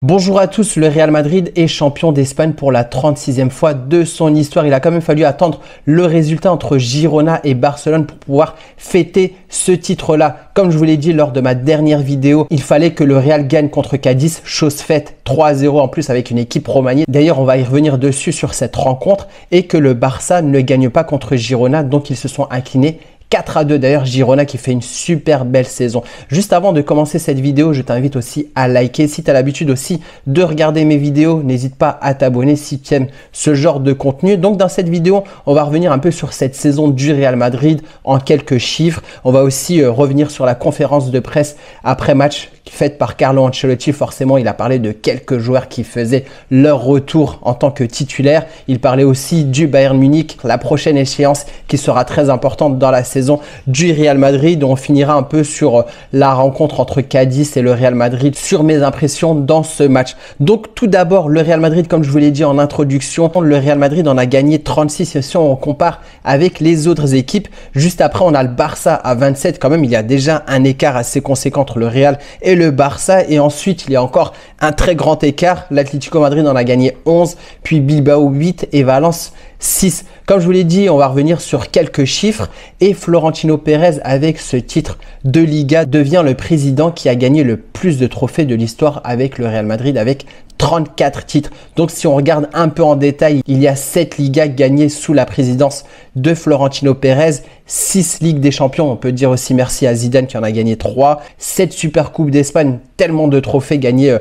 Bonjour à tous, le Real Madrid est champion d'Espagne pour la 36e fois de son histoire. Il a quand même fallu attendre le résultat entre Girona et Barcelone pour pouvoir fêter ce titre-là. Comme je vous l'ai dit lors de ma dernière vidéo, il fallait que le Real gagne contre Cadiz, chose faite, 3-0 en plus avec une équipe remaniée. D'ailleurs, on va y revenir dessus sur cette rencontre et que le Barça ne gagne pas contre Girona, donc ils se sont inclinés 4-2 d'ailleurs, Girona qui fait une super belle saison. Juste avant de commencer cette vidéo, je t'invite aussi à liker. Si tu as l'habitude aussi de regarder mes vidéos, n'hésite pas à t'abonner si tu aimes ce genre de contenu. Donc dans cette vidéo, on va revenir un peu sur cette saison du Real Madrid en quelques chiffres. On va aussi revenir sur la conférence de presse après match faite par Carlo Ancelotti. Forcément, il a parlé de quelques joueurs qui faisaient leur retour en tant que titulaire. Il parlait aussi du Bayern Munich, la prochaine échéance qui sera très importante dans la saison du Real Madrid. On finira un peu sur la rencontre entre Cadiz et le Real Madrid, sur mes impressions dans ce match. Donc tout d'abord, le Real Madrid, comme je vous l'ai dit en introduction, le Real Madrid en a gagné 36 et si on compare avec les autres équipes. Juste après, on a le Barça à 27. Quand même, il y a déjà un écart assez conséquent entre le Real et le Barça. Et ensuite, il y a encore un très grand écart. L'Atlético Madrid en a gagné 11, puis Bilbao 8 et Valence 6. Comme je vous l'ai dit, on va revenir sur quelques chiffres et Florentino Pérez, avec ce titre de Liga, devient le président qui a gagné le plus de trophées de l'histoire avec le Real Madrid, avec 34 titres. Donc si on regarde un peu en détail, il y a 7 Ligas gagnées sous la présidence de Florentino Pérez, 6 Ligues des Champions, on peut dire aussi merci à Zidane qui en a gagné 3, 7 Super Coupes d'Espagne, tellement de trophées gagnés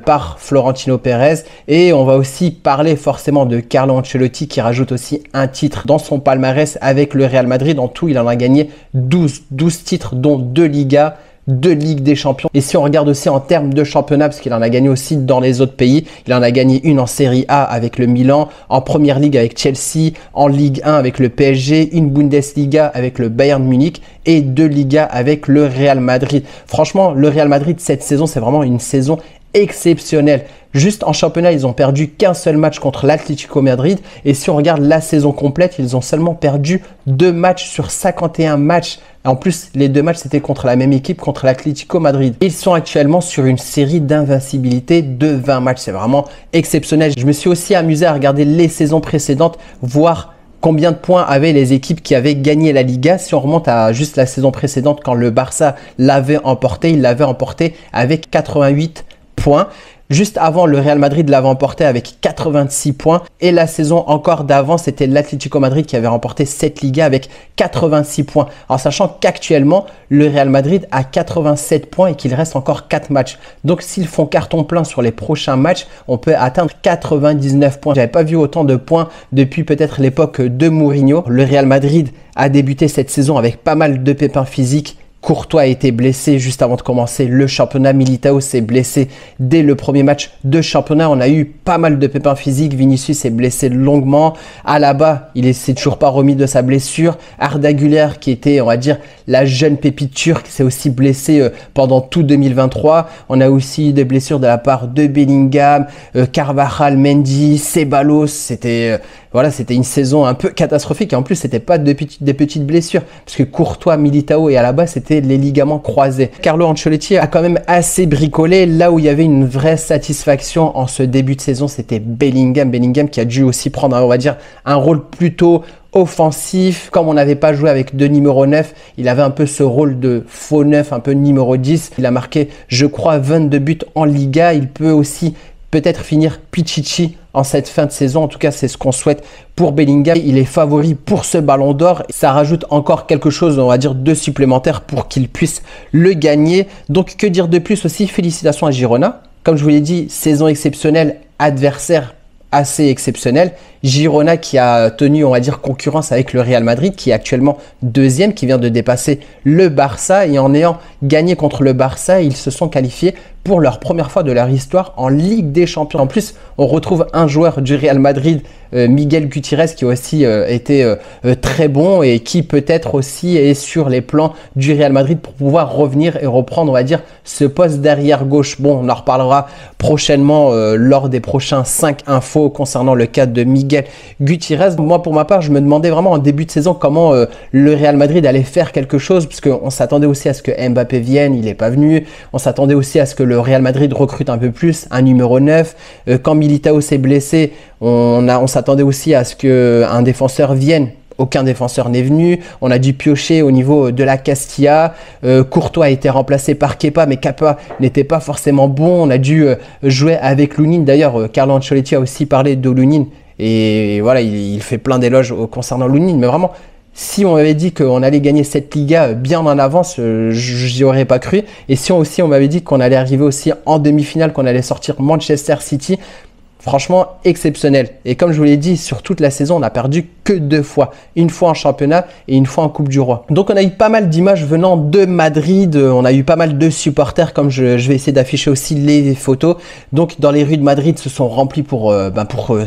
par Florentino Pérez. Et on va aussi parler forcément de Carlo Ancelotti qui rajoute aussi un titre dans son palmarès avec le Real Madrid. En tout, il en a gagné 12 titres, dont 2 Ligas, 2 Ligues des Champions. Et si on regarde aussi en termes de championnat, parce qu'il en a gagné aussi dans les autres pays, il en a gagné une en Serie A avec le Milan, en Première Ligue avec Chelsea, en Ligue 1 avec le PSG, une Bundesliga avec le Bayern Munich et 2 Ligas avec le Real Madrid. Franchement, le Real Madrid cette saison, c'est vraiment une saison exceptionnelle. Juste en championnat, ils ont perdu qu'un seul match contre l'Atlético Madrid. Et si on regarde la saison complète, ils ont seulement perdu 2 matchs sur 51 matchs. En plus, les 2 matchs, c'était contre la même équipe, contre l'Atlético Madrid. Ils sont actuellement sur une série d'invincibilité de 20 matchs. C'est vraiment exceptionnel. Je me suis aussi amusé à regarder les saisons précédentes, voir combien de points avaient les équipes qui avaient gagné la Liga. Si on remonte à juste la saison précédente, quand le Barça l'avait emporté, il l'avait emporté avec 88 points. Juste avant, le Real Madrid l'avait emporté avec 86 points. Et la saison encore d'avant, c'était l'Atlético Madrid qui avait remporté cette Liga avec 86 points. En sachant qu'actuellement, le Real Madrid a 87 points et qu'il reste encore 4 matchs. Donc, s'ils font carton plein sur les prochains matchs, on peut atteindre 99 points. J'avais pas vu autant de points depuis peut-être l'époque de Mourinho. Le Real Madrid a débuté cette saison avec pas mal de pépins physiques. Courtois a été blessé juste avant de commencer le championnat. Militao s'est blessé dès le premier match de championnat. On a eu pas mal de pépins physiques. Vinicius s'est blessé longuement. Alaba, il s'est toujours pas remis de sa blessure. Arda Güler, qui était, on va dire, la jeune pépite turque, s'est aussi blessé pendant tout 2023. On a aussi eu des blessures de la part de Bellingham, Carvajal, Mendy, Ceballos. C'était une saison un peu catastrophique. Et en plus, c'était pas des petites blessures, parce que Courtois, Militao et Alaba, c'était les ligaments croisés. Carlo Ancelotti a quand même assez bricolé. Là où il y avait une vraie satisfaction en ce début de saison, c'était Bellingham. Bellingham qui a dû aussi prendre, on va dire, un rôle plutôt offensif. Comme on n'avait pas joué avec deux numéro 9, il avait un peu ce rôle de faux 9, un peu numéro 10. Il a marqué, je crois, 22 buts en Liga. Il peut aussi peut-être finir Pichichi en cette fin de saison. En tout cas, c'est ce qu'on souhaite pour Bellingham. Il est favori pour ce ballon d'or. Ça rajoute encore quelque chose, on va dire, de supplémentaire pour qu'il puisse le gagner. Donc, que dire de plus aussi? Félicitations à Girona. Comme je vous l'ai dit, saison exceptionnelle, adversaire assez exceptionnel. Girona qui a tenu, on va dire, concurrence avec le Real Madrid, qui est actuellement deuxième, qui vient de dépasser le Barça. Et en ayant gagné contre le Barça, ils se sont qualifiés pour leur première fois de leur histoire en Ligue des Champions. En plus, on retrouve un joueur du Real Madrid, Miguel Gutiérrez, qui a aussi été très bon et qui peut-être aussi est sur les plans du Real Madrid pour pouvoir revenir et reprendre, on va dire, ce poste d'arrière gauche. Bon, on en reparlera prochainement lors des prochains 5 infos concernant le cas de Miguel Gutiérrez. Moi, pour ma part, je me demandais vraiment en début de saison comment le Real Madrid allait faire quelque chose, parce qu'on s'attendait aussi à ce que Mbappé vienne, il n'est pas venu. On s'attendait aussi à ce que le Real Madrid recrute un peu plus, un numéro 9. Quand Militao s'est blessé, on s'attendait aussi à ce qu'un défenseur vienne. Aucun défenseur n'est venu. On a dû piocher au niveau de la Castilla. Courtois a été remplacé par Kepa, mais Kepa n'était pas forcément bon. On a dû jouer avec Lunin. D'ailleurs, Carlo Ancelotti a aussi parlé de Lunin. Et voilà, il fait plein d'éloges concernant Lunin. Mais vraiment, si on m'avait dit qu'on allait gagner cette Liga bien en avance, j'y aurais pas cru. Et si on m'avait dit qu'on allait arriver aussi en demi-finale, qu'on allait sortir Manchester City, franchement exceptionnel. Et comme je vous l'ai dit, sur toute la saison, on n'a perdu que 2 fois. Une fois en championnat et une fois en Coupe du Roi. Donc on a eu pas mal d'images venant de Madrid. On a eu pas mal de supporters, comme je vais essayer d'afficher aussi les photos. Donc dans les rues de Madrid se sont remplis pour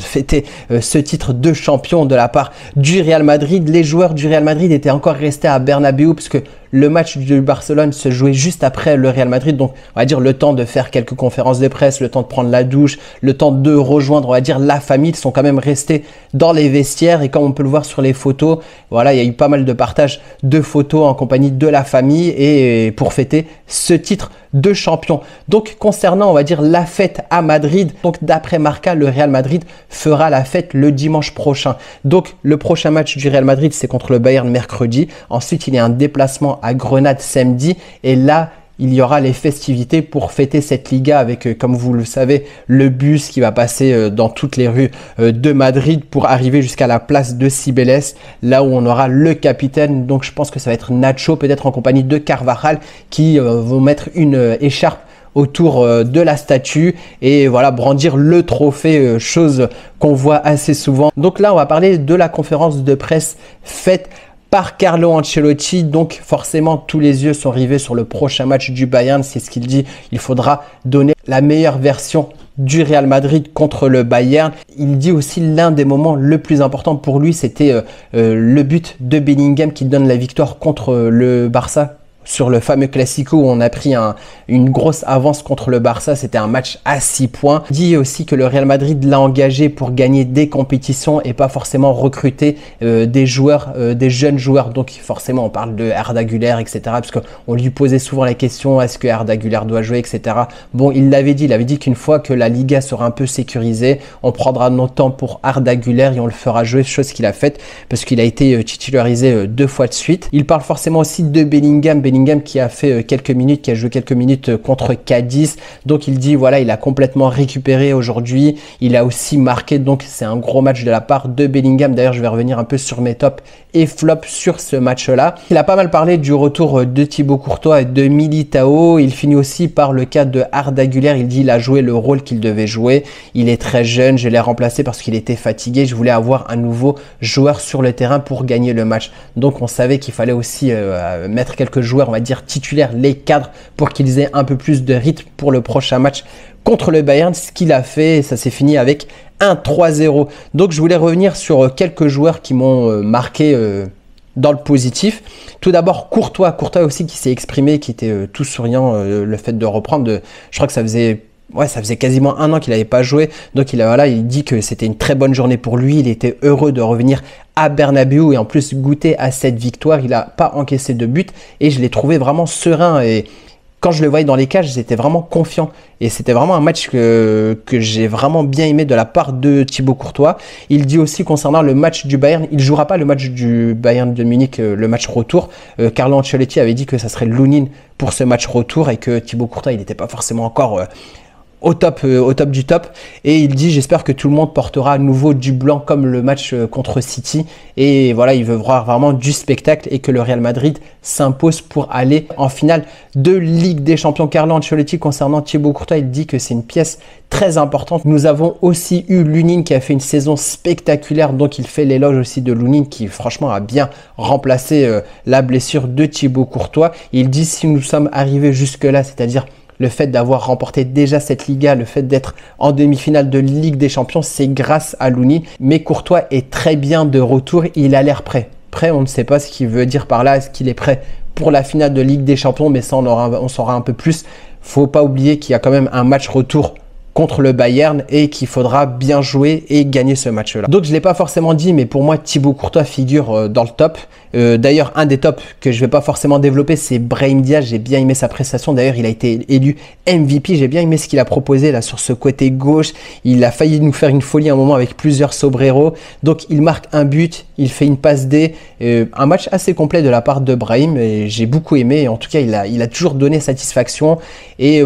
fêter ce titre de champion de la part du Real Madrid. Les joueurs du Real Madrid étaient encore restés à Bernabéu parce que le match du Barcelone se jouait juste après le Real Madrid. Donc, on va dire le temps de faire quelques conférences de presse, le temps de prendre la douche, le temps de rejoindre, on va dire, la famille. Ils sont quand même restés dans les vestiaires. Et comme on peut le voir sur les photos, voilà, il y a eu pas mal de partage de photos en compagnie de la famille et pour fêter ce titre de champion. Donc, concernant, on va dire, la fête à Madrid, donc d'après Marca, le Real Madrid fera la fête le dimanche prochain. Donc, le prochain match du Real Madrid, c'est contre le Bayern mercredi. Ensuite, il y a un déplacement à Grenade samedi. Et là, il y aura les festivités pour fêter cette Liga avec, comme vous le savez, le bus qui va passer dans toutes les rues de Madrid pour arriver jusqu'à la place de Cibeles, là où on aura le capitaine. Donc, je pense que ça va être Nacho, peut-être en compagnie de Carvajal, qui vont mettre une écharpe autour de la statue et voilà, brandir le trophée, chose qu'on voit assez souvent. Donc là, on va parler de la conférence de presse faite par Carlo Ancelotti. Donc forcément, tous les yeux sont rivés sur le prochain match du Bayern. C'est ce qu'il dit. Il faudra donner la meilleure version du Real Madrid contre le Bayern. Il dit aussi l'un des moments le plus important pour lui, c'était le but de Bellingham qui donne la victoire contre le Barça. Sur le fameux Classico où on a pris une grosse avance contre le Barça, c'était un match à 6 points. Il dit aussi que le Real Madrid l'a engagé pour gagner des compétitions et pas forcément recruter des joueurs, des jeunes joueurs. Donc forcément on parle de Arda Güler, etc. Parce qu'on lui posait souvent la question, est-ce que Arda Güler doit jouer, etc. Bon, il avait dit qu'une fois que la Liga sera un peu sécurisée, on prendra notre temps pour Arda Güler et on le fera jouer, chose qu'il a faite parce qu'il a été titularisé 2 fois de suite. Il parle forcément aussi de Bellingham qui a fait quelques minutes, qui a joué quelques minutes contre Cadiz. Donc il dit voilà, il a complètement récupéré aujourd'hui. Il a aussi marqué, donc c'est un gros match de la part de Bellingham. D'ailleurs, je vais revenir un peu sur mes tops et flops sur ce match-là. Il a pas mal parlé du retour de Thibaut Courtois et de Militao. Il finit aussi par le cas de Arda Güler. Il dit il a joué le rôle qu'il devait jouer. Il est très jeune, je l'ai remplacé parce qu'il était fatigué. Je voulais avoir un nouveau joueur sur le terrain pour gagner le match. Donc on savait qu'il fallait aussi mettre quelques joueurs, on va dire titulaires, les cadres, pour qu'ils aient un peu plus de rythme pour le prochain match contre le Bayern, ce qu'il a fait. Ça s'est fini avec un 3-0. Donc je voulais revenir sur quelques joueurs qui m'ont marqué dans le positif. Tout d'abord Courtois aussi qui s'est exprimé, qui était tout souriant, le fait de reprendre. Je crois que ça faisait quasiment 1 an qu'il n'avait pas joué. Donc il dit que c'était une très bonne journée pour lui. Il était heureux de revenir à Bernabéu et en plus goûter à cette victoire. Il n'a pas encaissé de but et je l'ai trouvé vraiment serein. Et quand je le voyais dans les cages, j'étais vraiment confiant. Et c'était vraiment un match que j'ai vraiment bien aimé de la part de Thibaut Courtois. Il dit aussi concernant le match du Bayern, il ne jouera pas le match du Bayern de Munich, le match retour. Carlo Ancelotti avait dit que ça serait Lunin pour ce match retour et que Thibaut Courtois, il n'était pas forcément encore au top du top. Et il dit j'espère que tout le monde portera à nouveau du blanc comme le match contre City. Et voilà, il veut voir vraiment du spectacle et que le Real Madrid s'impose pour aller en finale de Ligue des Champions. Carlo Ancelotti concernant Thibaut Courtois, il dit que c'est une pièce très importante. Nous avons aussi eu Lunin qui a fait une saison spectaculaire, donc il fait l'éloge aussi de Lunin qui franchement a bien remplacé la blessure de Thibaut Courtois. Il dit si nous sommes arrivés jusque là, c'est-à-dire le fait d'avoir remporté déjà cette Liga, le fait d'être en demi-finale de Ligue des Champions, c'est grâce à Lunin. Mais Courtois est très bien de retour, il a l'air prêt. Prêt, on ne sait pas ce qu'il veut dire par là, est-ce qu'il est prêt pour la finale de Ligue des Champions, mais ça on saura un peu plus. Faut pas oublier qu'il y a quand même un match retour contre le Bayern et qu'il faudra bien jouer et gagner ce match-là. Donc je ne l'ai pas forcément dit, mais pour moi Thibaut Courtois figure dans le top. D'ailleurs, un des tops que je ne vais pas forcément développer, c'est Brahim Diaz. J'ai bien aimé sa prestation. D'ailleurs, il a été élu MVP. J'ai bien aimé ce qu'il a proposé là sur ce côté gauche. Il a failli nous faire une folie à un moment avec plusieurs sombreros. Donc il marque un but, il fait une passe D. Un match assez complet de la part de Brahim et j'ai beaucoup aimé. En tout cas, il a toujours donné satisfaction et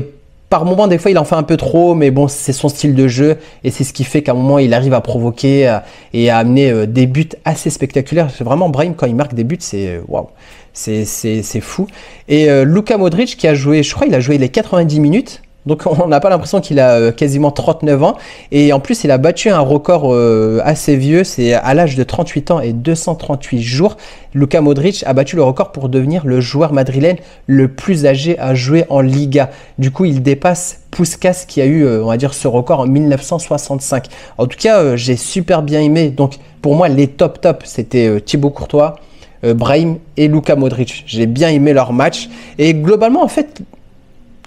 par moment, des fois, il en fait un peu trop, mais bon, c'est son style de jeu et c'est ce qui fait qu'à un moment, il arrive à provoquer et à amener des buts assez spectaculaires. C'est vraiment Brahim, quand il marque des buts, c'est waouh, c'est fou. Et Luka Modric qui a joué, je crois, il a joué les 90 minutes. Donc on n'a pas l'impression qu'il a quasiment 39 ans. Et en plus, il a battu un record assez vieux. C'est à l'âge de 38 ans et 238 jours. Luka Modric a battu le record pour devenir le joueur madrilène le plus âgé à jouer en Liga. Du coup, il dépasse Puskás qui a eu, on va dire, ce record en 1965. En tout cas, j'ai super bien aimé. Donc pour moi, les top, c'était Thibaut Courtois, Brahim et Luka Modric. J'ai bien aimé leur match. Et globalement, en fait,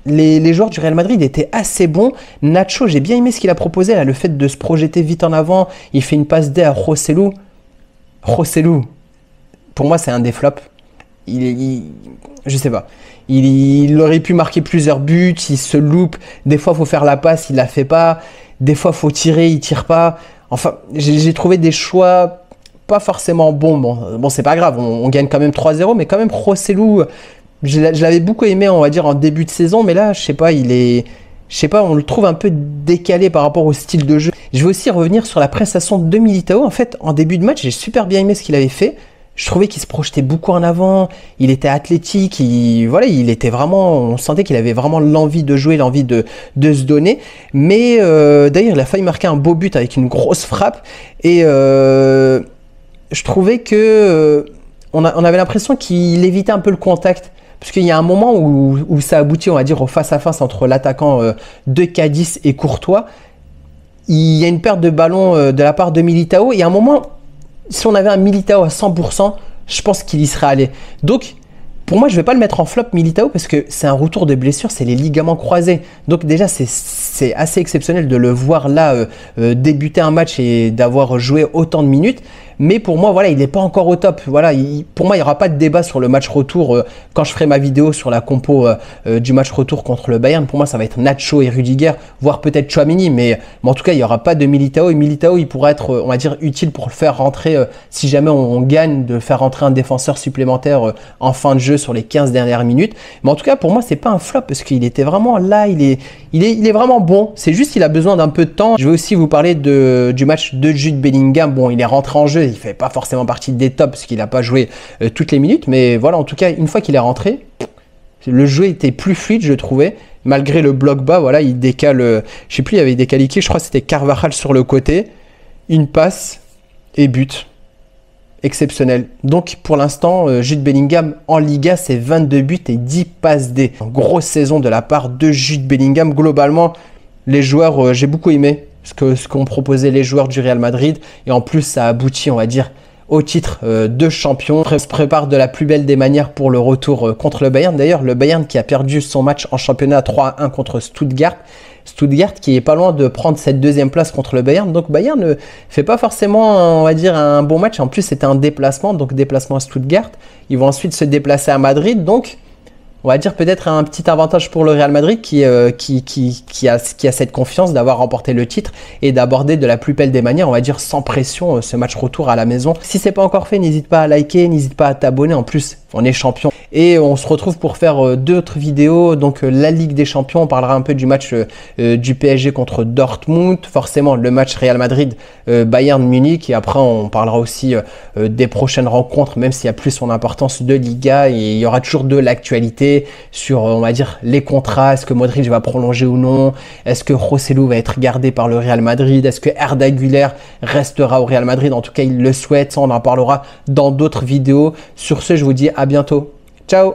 les joueurs du Real Madrid étaient assez bons. Nacho, j'ai bien aimé ce qu'il a proposé là, le fait de se projeter vite en avant. Il fait une passe D à Joselu. Joselu, pour moi, c'est un des flops. Je sais pas. Il aurait pu marquer plusieurs buts. Il se loupe. Des fois, il faut faire la passe, il la fait pas. Des fois, il faut tirer, il tire pas. Enfin, j'ai trouvé des choix pas forcément bons. Bon, c'est pas grave. On gagne quand même 3-0, mais quand même, Joselu. Je l'avais beaucoup aimé, on va dire, en début de saison, mais là, je sais pas, on le trouve un peu décalé par rapport au style de jeu. Je vais aussi revenir sur la prestation de Militao. En fait, en début de match, j'ai super bien aimé ce qu'il avait fait. Je trouvais qu'il se projetait beaucoup en avant, il était athlétique, il était vraiment, on sentait qu'il avait vraiment l'envie de jouer, l'envie de se donner. Mais d'ailleurs, il a failli marquer un beau but avec une grosse frappe. Et je trouvais que on avait l'impression qu'il évitait un peu le contact. Parce qu'il y a un moment où ça aboutit, on va dire, au face-à-face entre l'attaquant de Cadiz et Courtois. Il y a une perte de ballon de la part de Militao. Et à un moment, si on avait un Militao à 100%, je pense qu'il y serait allé. Donc, pour moi, je ne vais pas le mettre en flop Militao parce que c'est un retour de blessure, c'est les ligaments croisés. Donc déjà, c'est assez exceptionnel de le voir là débuter un match et d'avoir joué autant de minutes. Mais pour moi, voilà, il n'est pas encore au top. Voilà, pour moi, il n'y aura pas de débat sur le match retour quand je ferai ma vidéo sur la compo du match retour contre le Bayern. Pour moi, ça va être Nacho et Rudiger, voire peut-être Tchouaméni. Mais en tout cas, il n'y aura pas de Militao. Et Militao, il pourra être, on va dire, utile pour le faire rentrer, si jamais on gagne, de faire rentrer un défenseur supplémentaire en fin de jeu sur les 15 dernières minutes. Mais en tout cas, pour moi, c'est pas un flop parce qu'il était vraiment là. Il est vraiment bon. C'est juste qu'il a besoin d'un peu de temps. Je vais aussi vous parler du match de Jude Bellingham. Bon, il est rentré en jeu. Il fait pas forcément partie des tops parce qu'il n'a pas joué toutes les minutes. Mais voilà, en tout cas, une fois qu'il est rentré, le jeu était plus fluide, je trouvais. Malgré le bloc bas, voilà, il décale. Je sais plus, il avait décalé qui. Je crois que c'était Carvajal sur le côté. Une passe et but. Exceptionnel. Donc pour l'instant, Jude Bellingham en Liga, c'est 22 buts et 10 passes D. Grosse saison de la part de Jude Bellingham. Globalement, les joueurs, j'ai beaucoup aimé ce qu'ont proposé les joueurs du Real Madrid. Et en plus, ça aboutit, on va dire, au titre de champion. On se prépare de la plus belle des manières pour le retour contre le Bayern. D'ailleurs, le Bayern qui a perdu son match en championnat 3-1 contre Stuttgart. Stuttgart qui est pas loin de prendre cette deuxième place contre le Bayern. Donc Bayern ne fait pas forcément, on va dire, un bon match. En plus, c'était un déplacement, donc déplacement à Stuttgart. Ils vont ensuite se déplacer à Madrid. Donc, on va dire peut-être un petit avantage pour le Real Madrid qui a cette confiance d'avoir remporté le titre et d'aborder de la plus belle des manières, on va dire sans pression, ce match retour à la maison. Si c'est pas encore fait, n'hésite pas à liker, n'hésite pas à t'abonner. En plus, on est champion. Et on se retrouve pour faire d'autres vidéos. Donc la Ligue des Champions, on parlera un peu du match du PSG contre Dortmund. Forcément, le match Real Madrid, Bayern Munich. Et après, on parlera aussi des prochaines rencontres, même s'il y a plus son importance de Liga. Et il y aura toujours de l'actualité sur, on va dire, les contrats. Est-ce que Modric va prolonger ou non? Est-ce que Joselu va être gardé par le Real Madrid? Est-ce que Arda Güler restera au Real Madrid? En tout cas, il le souhaite. Ça, on en parlera dans d'autres vidéos. Sur ce, je vous dis à bientôt. Ciao!